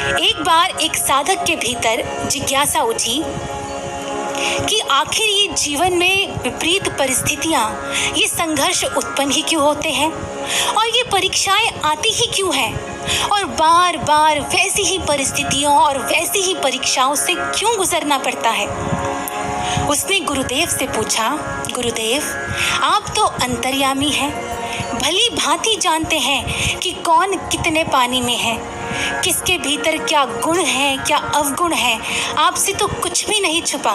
एक बार एक साधक के भीतर जिज्ञासा उठी कि आखिर ये जीवन में विपरीत परिस्थितियां, ये संघर्ष उत्पन्न ही क्यों होते हैं और ये परीक्षाएं आती ही क्यों हैं और बार बार वैसी ही परिस्थितियों और वैसी ही परीक्षाओं से क्यों गुजरना पड़ता है। उसने गुरुदेव से पूछा, गुरुदेव, आप तो अंतर्यामी हैं, भली भांति जानते हैं कि कौन कितने पानी में है, किसके भीतर क्या गुण है क्या अवगुण है, आपसे तो कुछ भी नहीं छुपा,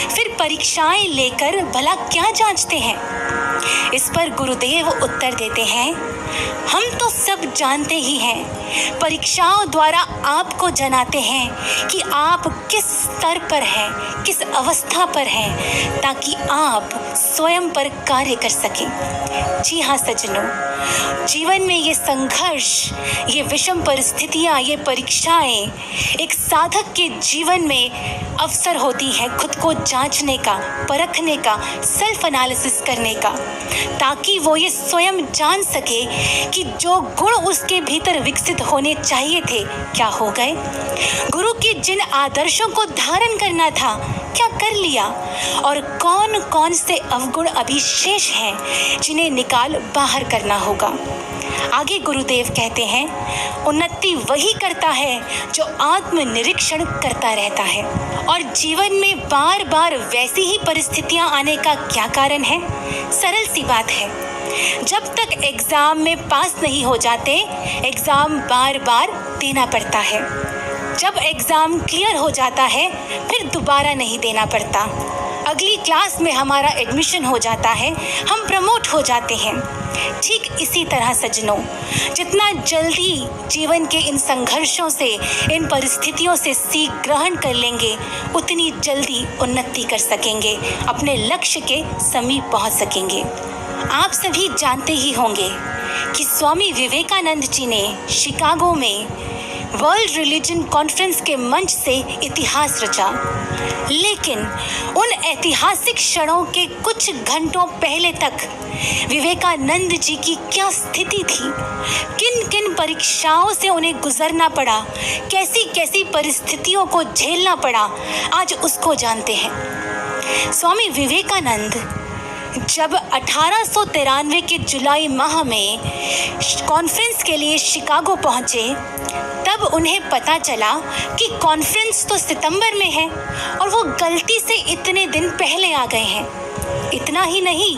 फिर परीक्षाएं लेकर भला क्या जांचते हैं। इस पर गुरुदेव उत्तर देते हैं, हम तो सब जानते ही हैं, परीक्षाओं द्वारा आपको जनाते हैं कि आप किस स्तर पर हैं, किस अवस्था पर हैं, ताकि आप स्वयं पर कार्य कर सकें। जी हाँ सज्जनों, जीवन में ये संघर्ष, ये विषम परिस्थितियाँ, ये परीक्षाएं एक साधक के जीवन में अवसर होती है खुद को जांचने का, परखने का, सेल्फ एनालिसिस करने का, ताकि वो ये स्वयं जान सके कि जो गुण उसके भीतर विकसित होने चाहिए थे क्या हो गए, गुरु के जिन आदर्शों को धारण करना था क्या कर लिया, और कौन कौन से अवगुण अभी शेष हैं जिन्हें निकाल बाहर करना होगा। आगे गुरुदेव कहते हैं, उन्नति वही करता है जो आत्मनिरीक्षण करता रहता है। और जीवन में बार बार वैसी ही परिस्थितियां आने का क्या कारण है? सरल सी बात है, जब तक एग्जाम में पास नहीं हो जाते, एग्जाम बार बार देना पड़ता है। जब एग्जाम क्लियर हो जाता है, फिर दोबारा नहीं देना पड़ता। अगली क्लास में हमारा एडमिशन हो जाता है, हम प्रमोट हो जाते हैं। ठीक इसी तरह सज्जनों, जितना जल्दी जीवन के इन संघर्षों से, इन परिस्थितियों से सीख ग्रहण कर लेंगे, उतनी जल्दी उन्नति कर सकेंगे, अपने लक्ष्य के समीप पहुंच सकेंगे। आप सभी जानते ही होंगे कि स्वामी विवेकानंद जी ने शिकागो में वर्ल्ड रिलीजन कॉन्फ्रेंस के मंच से इतिहास रचा, लेकिन उन ऐतिहासिक क्षणों के कुछ घंटों पहले तक विवेकानंद जी की क्या स्थिति थी, किन किन परीक्षाओं से उन्हें गुजरना पड़ा, कैसी कैसी परिस्थितियों को झेलना पड़ा, आज उसको जानते हैं। स्वामी विवेकानंद जब 1893 के जुलाई माह में कॉन्फ्रेंस के लिए शिकागो पहुंचे, तब उन्हें पता चला कि कॉन्फ्रेंस तो सितंबर में है और वो गलती से इतने दिन पहले आ गए हैं। इतना ही नहीं,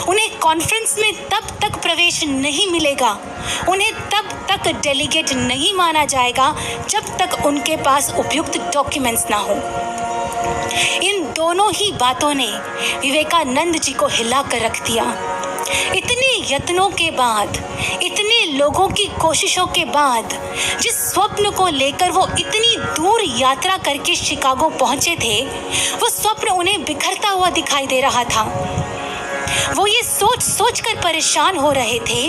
उन्हें कॉन्फ्रेंस में तब तक प्रवेश नहीं मिलेगा, उन्हें तब तक डेलीगेट नहीं माना जाएगा जब तक उनके पास उपयुक्त डॉक्यूमेंट्स ना हो। इन दोनों ही बातों ने विवेकानंद जी को हिला कर रख दिया। इतने यत्नों के बाद, इतने लोगों की कोशिशों के बाद, जिस स्वप्न को लेकर वो इतनी दूर यात्रा करके शिकागो पहुंचे थे, वो स्वप्न उन्हें बिखरता हुआ दिखाई दे रहा था। वो ये सोच सोच कर परेशान हो रहे थे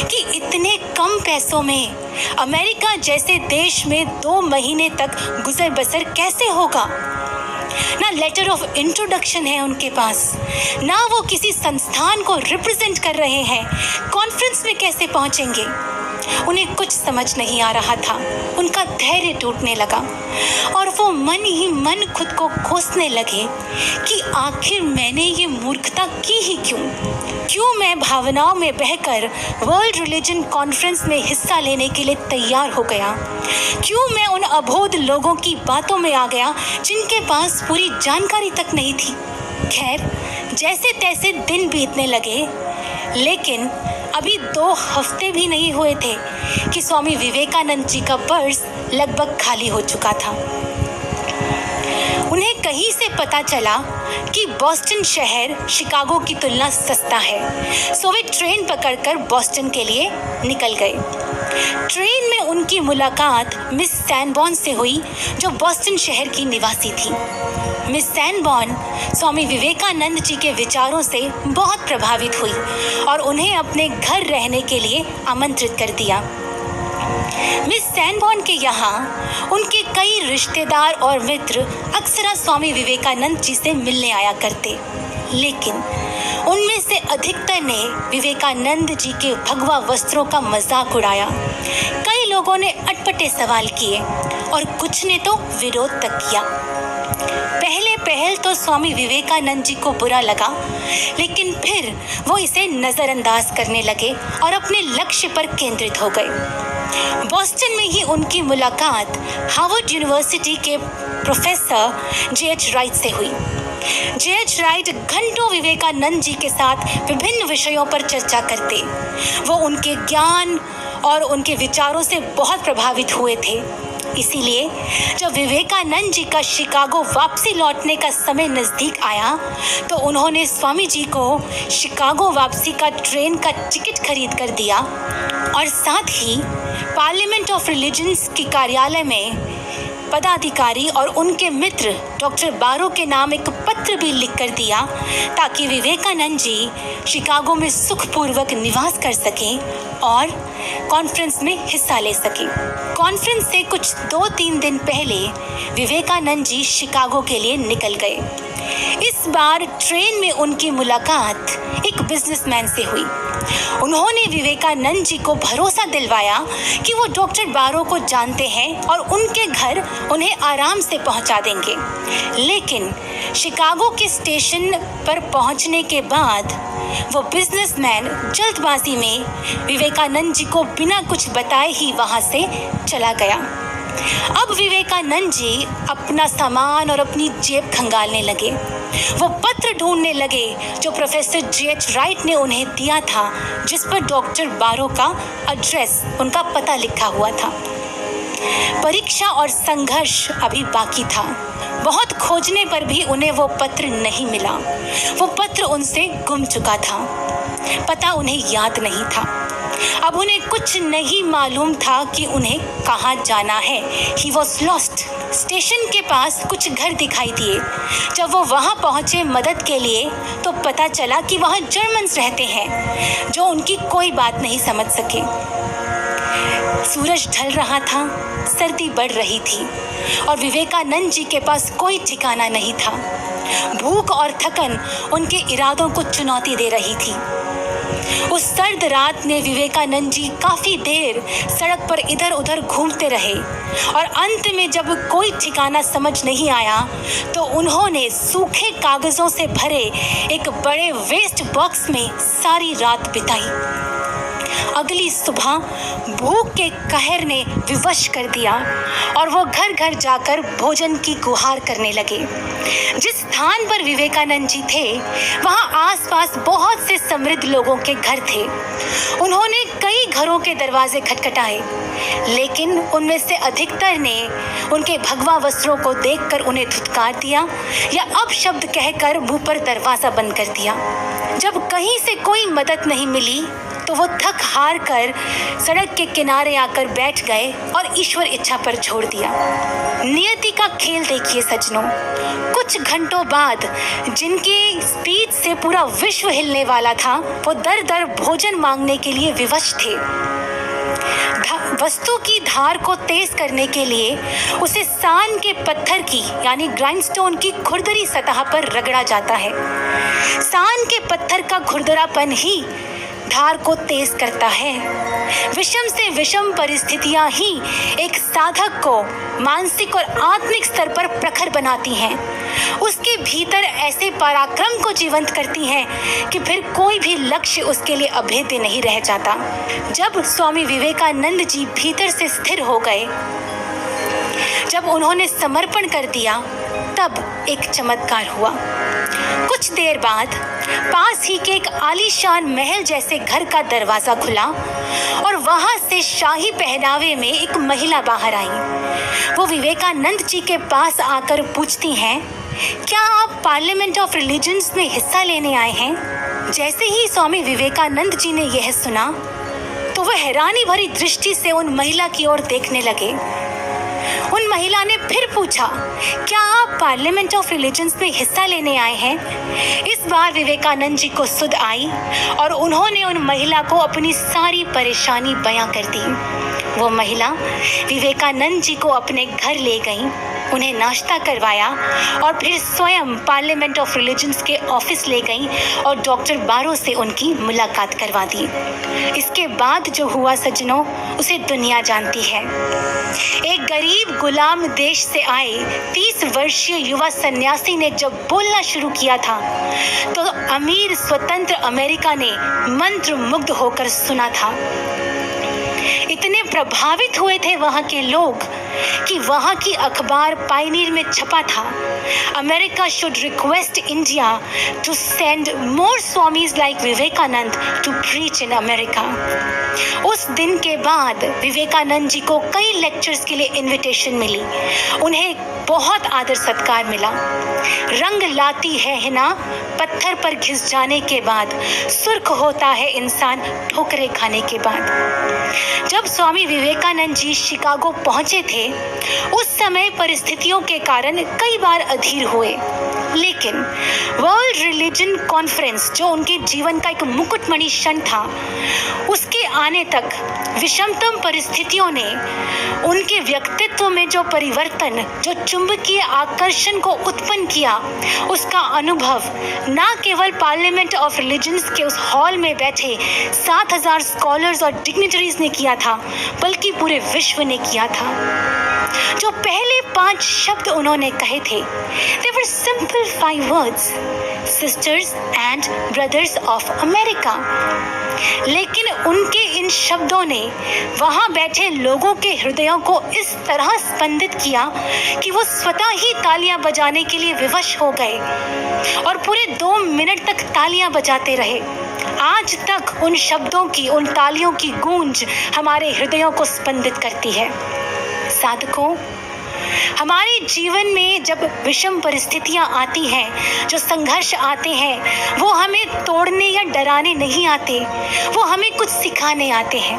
कि इतने कम पैसों में अमेरिका जैसे देश में 2 महीने तक गुजर बसर कैसे होगा। ना लेटर ऑफ इंट्रोडक्शन है उनके पास, ना वो किसी संस्थान को रिप्रेजेंट कर रहे हैं, कॉन्फ्रेंस में कैसे पहुंचेंगे। उन्हें कुछ समझ नहीं आ रहा था, उनका धैर्य टूटने लगा और वो मन ही मन खुद को कोसने लगे कि आखिर मैंने ये मूर्खता की ही क्यों मैं भावनाओं में बहकर वर्ल्ड रिलीजन कॉन्फ्रेंस में हिस्सा लेने के लिए तैयार हो गया, क्यों मैं उन अबोध लोगों की बातों में आ गया जिनके पास पूरी जानकारी तक नहीं थी। खैर, जैसे तैसे दिन बीतने लगे, लेकिन अभी 2 हफ्ते भी नहीं हुए थे कि स्वामी विवेकानंद जी का पर्स लगभग खाली हो चुका था। उन्हें कहीं से पता चला कि बॉस्टन शहर शिकागो की तुलना सस्ता है, सो वे ट्रेन पकड़कर बॉस्टन के लिए निकल गए। ट्रेन में उनकी मुलाकात मिस सैनबॉर्न से हुई, जो बॉस्टन शहर की निवासी थी। मिस सैनबॉर्न स्वामी विवेकानंद जी के विचारों से बहुत प्रभावित हुई और उन्हें अपने घर रहने के लिए आमंत्रित कर दिया। मिस सैनबॉर्न के यहाँ उनके कई रिश्तेदार और मित्र अक्सर स्वामी विवेकानंद जी से मिलने आया करते, लेकिन उनमें से अधिकतर ने विवेकानंद जी के भगवा वस्त्रों का मजाक उड़ाया। कई लोगों ने अटपटे सवाल किए और कुछ ने तो विरोध तक किया। पहल तो स्वामी विवेकानंद जी को बुरा लगा, लेकिन फिर वो इसे नजरअंदाज करने लगे और अपने लक्ष्य पर केंद्रित हो गए। बॉस्टन में ही उनकी मुलाकात हार्वर्ड यूनिवर्सिटी के प्रोफेसर जे.एच. राइट से हुई। जे.एच. राइट घंटों विवेकानंद जी के साथ विभिन्न विषयों पर चर्चा करते। वो उनके ज्ञान और उनके विचारों से बहुत प्रभावित हुए थे। इसीलिए जब विवेकानंद जी का शिकागो वापसी लौटने का समय नज़दीक आया तो उन्होंने स्वामी जी को शिकागो वापसी का ट्रेन का टिकट खरीद कर दिया और साथ ही पार्लियामेंट ऑफ रिलीजन्स के कार्यालय में पदाधिकारी और उनके मित्र डॉक्टर बारो के नाम एक पत्र भी लिख कर दिया ताकि विवेकानंद जी शिकागो में सुखपूर्वक निवास कर सकें और कॉन्फ्रेंस में हिस्सा ले सकें। कॉन्फ्रेंस से कुछ 2-3 दिन पहले विवेकानंद जी शिकागो के लिए निकल गए। इस बार ट्रेन में उनकी मुलाकात एक बिजनेसमैन से हुई। उन्होंने विवेकानंद जी को भरोसा दिलवाया कि वो डॉक्टर बारो को जानते हैं और उनके घर उन्हें आराम से पहुंचा देंगे। लेकिन शिकागो के स्टेशन पर पहुंचने के बाद वो बिजनेसमैन जल्दबाजी में विवेकानंद जी को बिना कुछ बताए ही वहां से चला गया। अब विवेकानंद जी अपना सामान और अपनी जेब खंगालने लगे। वो पत्र ढूंढने लगे जो प्रोफेसर जे.एच. राइट ने उन्हें दिया था, जिस पर डॉक्टर बारो का एड्रेस, उनका पता लिखा हुआ था। परीक्षा और संघर्ष अभी बाकी था। बहुत खोजने पर भी उन्हें वो पत्र नहीं मिला। वो पत्र उनसे गुम चुका था। पता उन्हें याद नहीं था। अब उन्हें कुछ नहीं मालूम था कि उन्हें कहाँ जाना है। He was lost। स्टेशन के पास कुछ घर दिखाई दिए। जब वो वहाँ पहुँचे मदद के लिए तो पता चला कि वहाँ जर्मन्स रहते हैं जो उनकी कोई बात नहीं समझ सके। सूरज ढल रहा था, सर्दी बढ़ रही थी और विवेकानंद जी के पास कोई ठिकाना नहीं था। भूख और थकन उनके इरादों को चुनौती दे रही थी। उस सर्द रात में विवेकानंद जी काफी देर सड़क पर इधर उधर घूमते रहे और अंत में जब कोई ठिकाना समझ नहीं आया तो उन्होंने सूखे कागजों से भरे एक बड़े वेस्ट बॉक्स में सारी रात बिताई। अगली सुबह भूख के कहर ने विवश कर दिया और वो घर घर जाकर भोजन की गुहार करने लगे। जिस स्थान पर विवेकानंद जी थे वहाँ आसपास बहुत से समृद्ध लोगों के घर थे। उन्होंने कई घरों के दरवाजे खटखटाए, लेकिन उनमें से अधिकतर ने उनके भगवा वस्त्रों को देखकर उन्हें धुतकार दिया या अपशब्द कहकर मुंह पर दरवाजा बंद कर दिया। जब कहीं से कोई मदद नहीं मिली तो वो थक हार कर सड़क के किनारे आकर बैठ गए और ईश्वर इच्छा पर छोड़ दिया। नियति का खेल देखिए सज्जनों। कुछ घंटों बाद जिनके स्पीच से पूरा विश्व हिलने वाला था वो दर दर भोजन मांगने के लिए विवश थे। वस्तु की धार को तेज करने के लिए उसे सान के पत्थर की यानी ग्राइंडस्टोन की खुरदरी सतह पर रगड़ा जाता है। सान के पत्थर का खुरदरापन ही धार को तेज करता है। विषम से विषम परिस्थितियां ही एक साधक को मानसिक और आत्मिक स्तर पर प्रखर बनाती हैं। उसके भीतर ऐसे पराक्रम को जीवंत करती हैं कि फिर कोई भी लक्ष्य उसके लिए अभेद्य नहीं रह जाता। जब स्वामी विवेकानंद जी भीतर से स्थिर हो गए, जब उन्होंने समर्पण कर दिया, तब एक चमत्कार हुआ। कुछ देर बाद पास ही के एक आलीशान महल जैसे घर का दरवाजा खुला और वहां से शाही पहनावे में एक महिला बाहर आई। वो विवेकानंद जी के पास आकर पूछती हैं, क्या आप पार्लियामेंट ऑफ रिलीजन्स में हिस्सा लेने आए हैं? जैसे ही स्वामी विवेकानंद जी ने यह सुना तो वह हैरानी भरी दृष्टि से उन महिला की ओर देखने लगे। उन महिला ने फिर पूछा, क्या आप पार्लियामेंट ऑफ रिलीजन्स में हिस्सा लेने आए हैं? इस बार विवेकानंद जी को सुध आई और उन्होंने उन महिला को अपनी सारी परेशानी बयां कर दी। वो महिला विवेकानंद जी को अपने घर ले गई, उन्हें नाश्ता करवाया और फिर स्वयं पार्लियामेंट ऑफ रिलीजन्स के ऑफिस ले गई और डॉक्टर बारो से उनकी मुलाकात करवा दी। इसके बाद जो हुआ सज्जनों, उसे दुनिया जानती है। एक गरीब गुलाम देश से आए 30 वर्षीय युवा सन्यासी ने जब बोलना शुरू किया था तो अमीर स्वतंत्र अमेरिका ने मंत्रमुग्ध होकर सुना था। इतने प्रभावित हुए थे वहां के लोग कि वहां की अखबार पायनियर में छपा था, America should request India to send more swamis like Vivekananda to preach in America. उस दिन के बाद विवेकानंद जी को कई लेक्चर्स के लिए इनविटेशन मिली, उन्हें बहुत आदर सत्कार मिला। रंग लाती है ना पत्थर पर घिस जाने के बाद, सुर्ख होता है इंसान ठोकरे खाने के बाद। जब स्वामी विवेकानंद जी शिकागो पहुंचे थे, उस समय परिस्थितियों के कारण कई बार अधीर हुए, लेकिन वर्ल्ड रिलीजन कॉन्फ्रेंस जो उनके जीवन का एक मुकुटमणि क्षण था, उसके आने तक विषमतम परिस्थितियों ने उनके व्यक्तित्व में जो परिवर्तन, जो चुंबकीय आकर्षण को उत्पन्न किया, उसका अनुभव न केवल पार्लियामेंट ऑफ रिलीजन्स के उस हॉल में बैठे 7,000 स्कॉलर्स और डिग्निटरीज ने किया था, बल्कि पूरे विश्व ने किया था। जो पहले 5 शब्द उन्होंने कहे थे, they were simple 5 words, sisters and brothers of America। लेकिन उनके इन शब्दों ने वहां बैठे लोगों के हृदयों को इस तरह स्पंदित किया कि वो स्वतः ही तालियां बजाने के लिए विवश हो गए और पूरे 2 मिनट तक तालियां बजाते रहे। आज तक उन शब्दों की, उन तालियों की गूंज हमारे हृदयों को स्पंदित करती है। साधकों, हमारे जीवन में जब विषम परिस्थितियां आती हैं, जो संघर्ष आते हैं, वो हमें तोड़ने या डराने नहीं आते, वो हमें कुछ सिखाने आते हैं,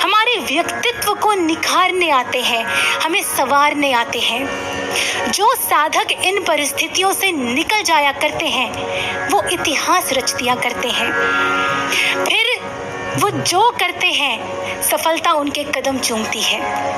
हमारे व्यक्तित्व को निखारने आते हैं, हमें संवारने आते हैं। जो साधक इन परिस्थितियों से निकल जाया करते हैं, वो इतिहास रच दिया करते हैं। फिर वो जो करते हैं, सफलता उनके कदम चूमती है।